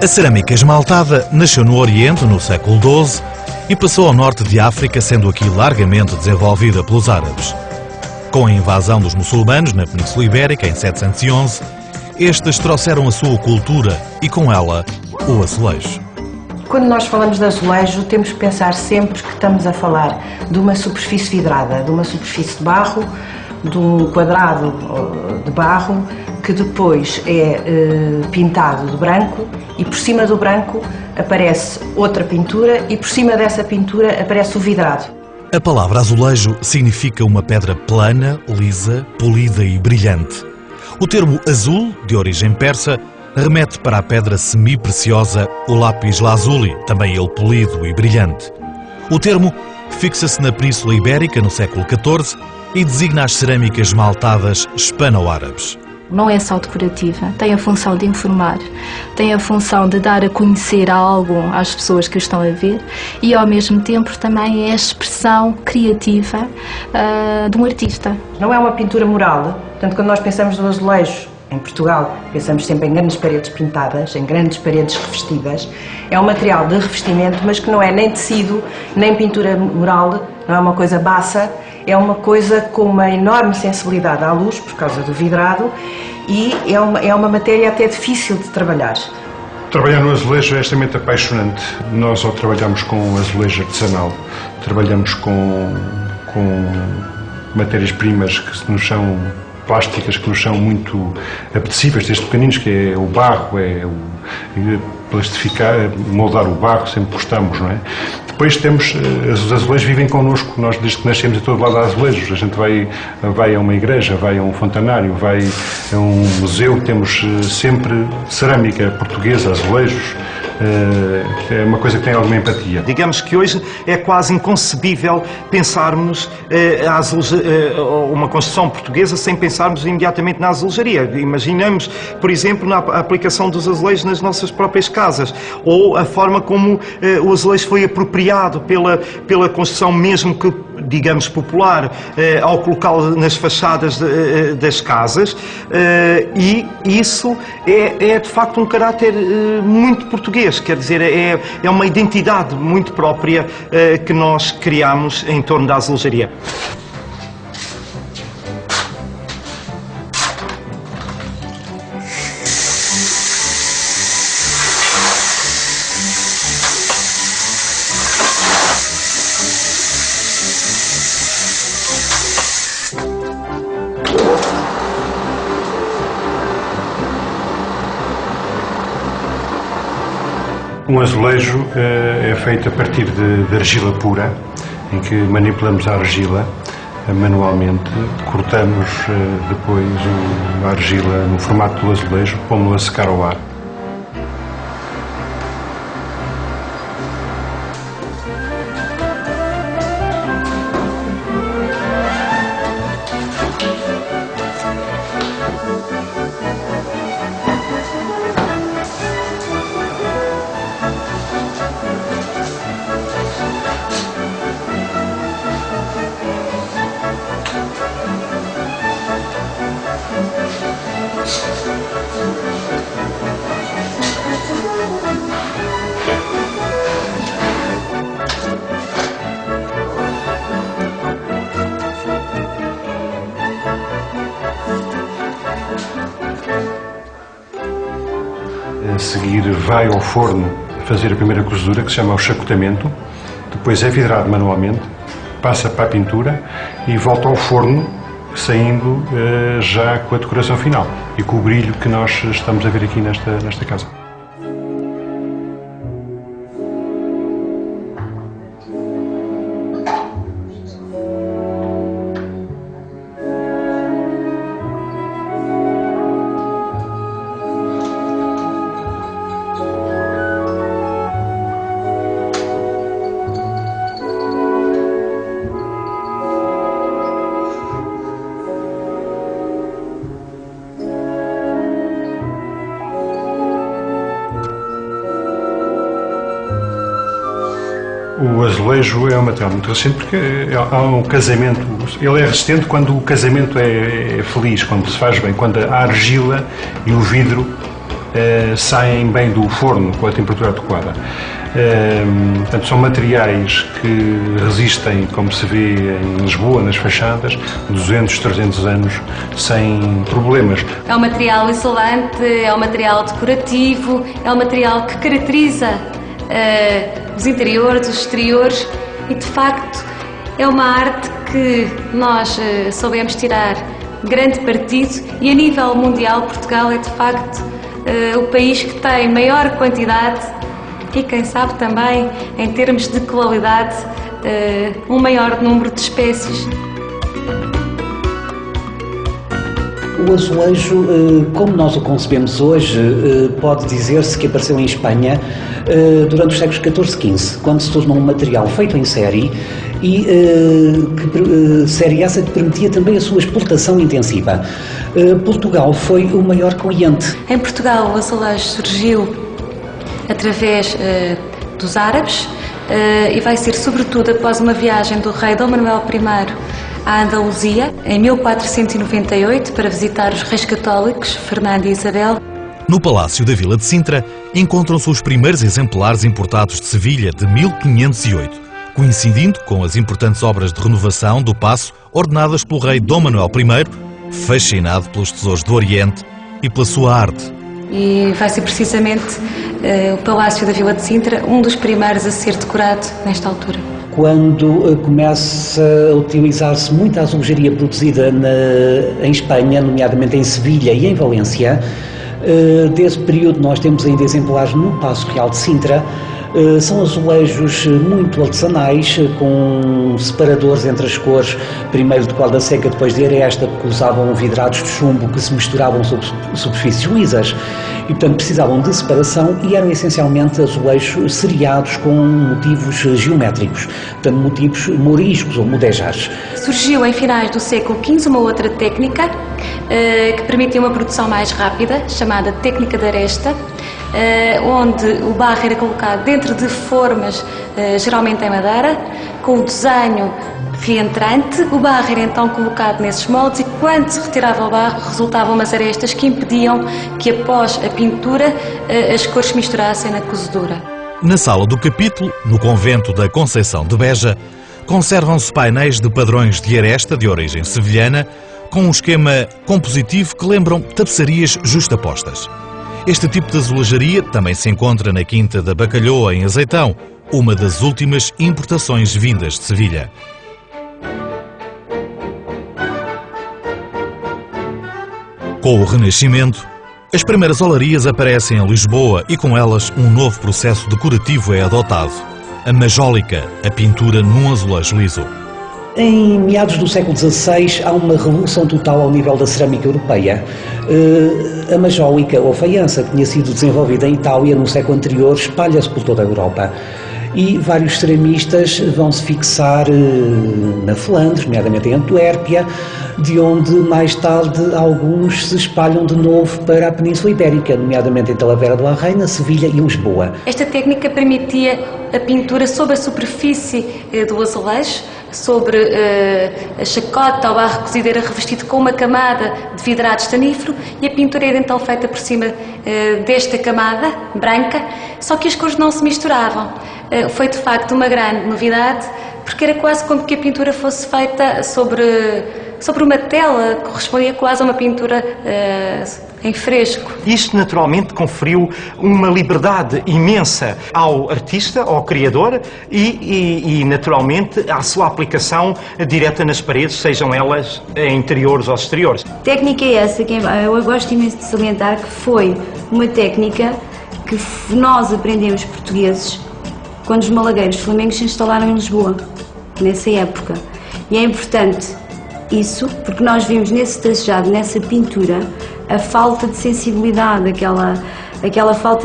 A cerâmica esmaltada nasceu no Oriente no século XII e passou ao norte de África, sendo aqui largamente desenvolvida pelos árabes. Com a invasão dos muçulmanos na Península Ibérica em 711, estes trouxeram a sua cultura e com ela o azulejo. Quando nós falamos de azulejo, temos que pensar sempre que estamos a falar de uma superfície vidrada, de uma superfície de barro, de um quadrado de barro que depois é pintado de branco e por cima do branco aparece outra pintura e por cima dessa pintura aparece o vidrado. A palavra azulejo significa uma pedra plana, lisa, polida e brilhante. O termo azul, de origem persa, remete para a pedra semi-preciosa, o lápis lazuli, também ele polido e brilhante. O termo fixa-se na Península Ibérica no século XIV e designa as cerâmicas esmaltadas hispano-árabes. Não é só decorativa, tem a função de informar, tem a função de dar a conhecer algo às pessoas que o estão a ver e ao mesmo tempo também é a expressão criativa de um artista. Não é uma pintura mural, portanto quando nós pensamos no azulejo em Portugal, pensamos sempre em grandes paredes pintadas, em grandes paredes revestidas. É um material de revestimento, mas que não é nem tecido, nem pintura mural, não é uma coisa baça, é uma coisa com uma enorme sensibilidade à luz, por causa do vidrado, e é uma matéria até difícil de trabalhar. Trabalhar no azulejo é extremamente apaixonante. Nós, ao trabalhamos com azulejo artesanal, trabalhamos com matérias-primas que nos são plásticas, que nos são muito apetecíveis, desde pequeninos, que é o barro, plastificar, moldar o barro, sempre gostamos, não é? Depois temos, os azulejos vivem connosco, nós desde que nascemos em todo lado há azulejos, a gente vai a uma igreja, vai a um fontanário, vai a um museu, temos sempre cerâmica portuguesa, azulejos, é uma coisa que tem alguma empatia. Digamos que hoje é quase inconcebível pensarmos uma construção portuguesa sem pensarmos imediatamente na azulejaria. Imaginamos, por exemplo, na aplicação dos azulejos nas nossas próprias casas, ou a forma como o azulejo foi apropriado pela construção, mesmo que, digamos, popular, ao colocá-lo nas fachadas das casas, e isso é de facto um caráter muito português. Quer dizer, é uma identidade muito própria que nós criamos em torno da azulejaria. Um azulejo é feito a partir de argila pura, em que manipulamos a argila manualmente, cortamos depois a argila no formato do azulejo, pomos-lo a secar ao ar. A seguir vai ao forno fazer a primeira cozedura, que se chama o chacotamento, depois é vidrado manualmente, passa para a pintura e volta ao forno, saindo já com a decoração final e com o brilho que nós estamos a ver aqui nesta casa. O azulejo é um material muito recente porque há um casamento, ele é resistente quando o casamento é feliz, quando se faz bem, quando a argila e o vidro saem bem do forno com a temperatura adequada. Portanto, são materiais que resistem, como se vê em Lisboa, nas fachadas, 200, 300 anos, sem problemas. É um material isolante, é um material decorativo, é um material que caracteriza os interiores, os exteriores e, de facto, é uma arte que nós soubemos tirar grande partido e, a nível mundial, Portugal é, de facto, o país que tem maior quantidade e, quem sabe, também, em termos de qualidade, um maior número de espécies. O azulejo, como nós o concebemos hoje, pode dizer-se que apareceu em Espanha durante os séculos XIV e XV, quando se tornou um material feito em série e série essa que permitia também a sua exportação intensiva. Portugal foi o maior cliente. Em Portugal, o azulejo surgiu através dos árabes e vai ser sobretudo após uma viagem do rei Dom Manuel I à Andaluzia, em 1498, para visitar os reis católicos, Fernando e Isabel. No Palácio da Vila de Sintra encontram-se os primeiros exemplares importados de Sevilha de 1508, coincidindo com as importantes obras de renovação do paço ordenadas pelo rei Dom Manuel I, fascinado pelos tesouros do Oriente e pela sua arte. E vai ser precisamente o Palácio da Vila de Sintra um dos primeiros a ser decorado nesta altura. Quando começa a utilizar-se muita azulejaria produzida em Espanha, nomeadamente em Sevilha e em Valência, desse período nós temos ainda exemplares no Paço Real de Sintra. São azulejos muito artesanais, com separadores entre as cores, primeiro de corda seca, depois de aresta, que usavam vidrados de chumbo que se misturavam sobre superfícies lisas e, portanto, precisavam de separação e eram essencialmente azulejos seriados com motivos geométricos, portanto, motivos moriscos ou mudejares. Surgiu em finais do século XV uma outra técnica que permitia uma produção mais rápida, chamada técnica de aresta, onde o barro era colocado dentro de formas, geralmente em madeira, com o desenho reentrante. O barro era então colocado nesses moldes e, quando se retirava o barro, resultavam umas arestas que impediam que, após a pintura, as cores se misturassem na cozedura. Na sala do capítulo, no convento da Conceição de Beja, conservam-se painéis de padrões de aresta de origem sevilhana, com um esquema compositivo que lembram tapeçarias justapostas. Este tipo de azulejaria também se encontra na Quinta da Bacalhoa, em Azeitão, uma das últimas importações vindas de Sevilha. Com o Renascimento, as primeiras olarias aparecem em Lisboa e com elas um novo processo decorativo é adotado. A majólica, a pintura num azulejo liso. Em meados do século XVI há uma revolução total ao nível da cerâmica europeia. A majólica ou faiança, que tinha sido desenvolvida em Itália no século anterior, espalha-se por toda a Europa. E vários ceramistas vão se fixar na Flandres, nomeadamente em Antuérpia, de onde mais tarde alguns se espalham de novo para a Península Ibérica, nomeadamente em Talavera de la Reina, Sevilha e Lisboa. Esta técnica permitia a pintura sobre a superfície do azulejo, sobre a chacota, o barro cozido era revestido com uma camada de vidrado estanífero e a pintura era então feita por cima desta camada branca, só que as cores não se misturavam. Foi de facto uma grande novidade, porque era quase como que a pintura fosse feita sobre uma tela, correspondia quase a uma pintura em fresco. Isto naturalmente conferiu uma liberdade imensa ao artista, ao criador e naturalmente à sua aplicação direta nas paredes, sejam elas interiores ou exteriores. Técnica é essa que eu gosto imenso de salientar, que foi uma técnica que nós aprendemos portugueses quando os malagueiros flamengos se instalaram em Lisboa, nessa época. E é importante isso, porque nós vimos nesse tracejado, nessa pintura, a falta de sensibilidade, aquela falta